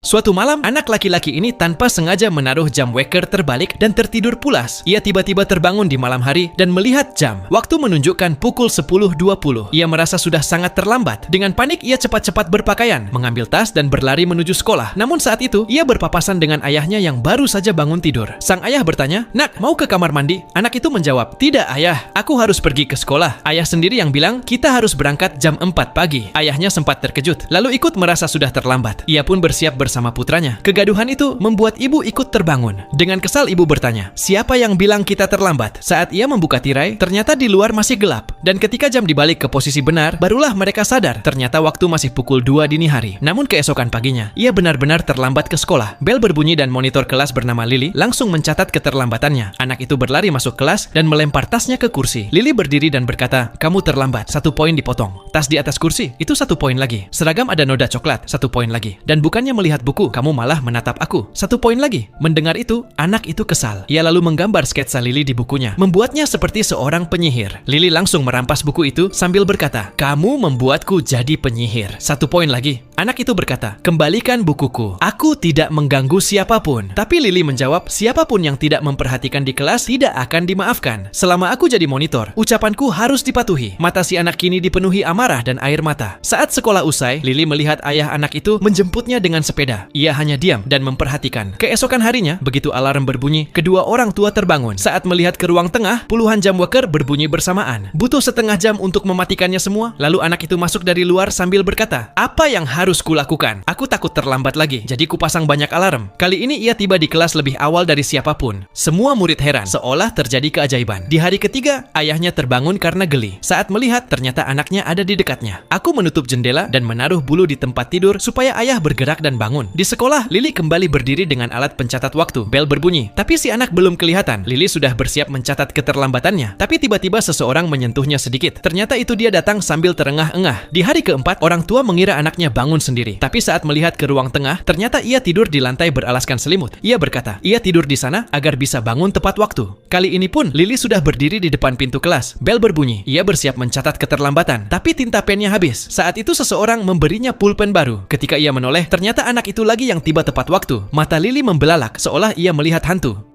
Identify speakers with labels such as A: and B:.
A: Suatu malam, anak laki-laki ini tanpa sengaja menaruh jam weker terbalik dan tertidur pulas. Ia tiba-tiba terbangun di malam hari dan melihat jam. Waktu menunjukkan pukul 10.20. Ia merasa sudah sangat terlambat. Dengan panik, ia cepat-cepat berpakaian, mengambil tas dan berlari menuju sekolah. Namun saat itu, ia berpapasan dengan ayahnya yang baru saja bangun tidur. Sang ayah bertanya, "Nak, mau ke kamar mandi?" Anak itu menjawab, "Tidak, ayah. Aku harus pergi ke sekolah." Ayah sendiri yang bilang, "Kita harus berangkat jam 4 pagi." Ayahnya sempat terkejut, lalu ikut merasa sudah terlambat. Ia pun bersiap bersama putranya. Kegaduhan itu membuat ibu ikut terbangun. Dengan kesal ibu bertanya, "Siapa yang bilang kita terlambat?" Saat ia membuka tirai, ternyata di luar masih gelap. Dan ketika jam dibalik ke posisi benar, barulah mereka sadar ternyata waktu masih pukul 2 dini hari. Namun keesokan paginya, ia benar-benar terlambat ke sekolah. Bel berbunyi dan monitor kelas bernama Lily langsung mencatat keterlambatannya. Anak itu berlari masuk kelas dan melempar tasnya ke kursi. Lily berdiri dan berkata, "Kamu terlambat, 1 poin dipotong. Tas di atas kursi, itu 1 poin lagi. Seragam ada noda coklat, 1 poin lagi. Dan bukannya melihat buku, kamu malah menatap aku, 1 poin lagi." Mendengar itu, anak itu kesal. Ia lalu menggambar sketsa Lily di bukunya, membuatnya seperti seorang penyihir. Lily langsung merampas buku itu sambil berkata, "Kamu membuatku jadi penyihir, 1 poin lagi." Anak itu berkata, "Kembalikan bukuku. Aku tidak mengganggu siapapun." Tapi Lily menjawab, "Siapapun yang tidak memperhatikan di kelas tidak akan dimaafkan. Selama aku jadi monitor, ucapanku harus dipatuhi." Mata si anak kini dipenuhi amarah dan air mata. Saat sekolah usai, Lily melihat ayah anak itu menjemputnya dengan sepeda. Ia hanya diam dan memperhatikan. Keesokan harinya, begitu alarm berbunyi, kedua orang tua terbangun. Saat melihat ke ruang tengah, puluhan jam weker berbunyi bersamaan. Butuh setengah jam untuk mematikannya semua. Lalu anak itu masuk dari luar sambil berkata, "Apa yang harus kulakukan? Aku takut terlambat lagi, jadi kupasang banyak alarm." Kali ini ia tiba di kelas lebih awal dari siapapun. Semua murid heran, seolah terjadi keajaiban. Di hari ketiga, ayahnya terbangun karena geli. Saat melihat, ternyata anaknya ada di dekatnya. Aku menutup jendela dan menaruh bulu di tempat tidur supaya ayah bergerak dan bangun. Di sekolah, Lily kembali berdiri dengan alat pencatat waktu. Bel berbunyi, tapi si anak belum kelihatan. Lily sudah bersiap mencatat keterlambatannya, tapi tiba-tiba seseorang menyentuhnya sedikit. Ternyata itu dia datang sambil terengah-engah. Di hari keempat, orang tua mengira anaknya bangun sendiri. Tapi saat melihat ke ruang tengah, ternyata ia tidur di lantai beralaskan selimut. Ia berkata, ia tidur di sana agar bisa bangun tepat waktu. Kali ini pun, Lily sudah berdiri di depan pintu kelas. Bel berbunyi. Ia bersiap mencatat keterlambatan, tapi tinta pennya habis. Saat itu seseorang memberinya pulpen baru. Ketika ia menoleh, ternyata anak itu lagi yang tiba tepat waktu. Mata Lily membelalak, seolah ia melihat hantu.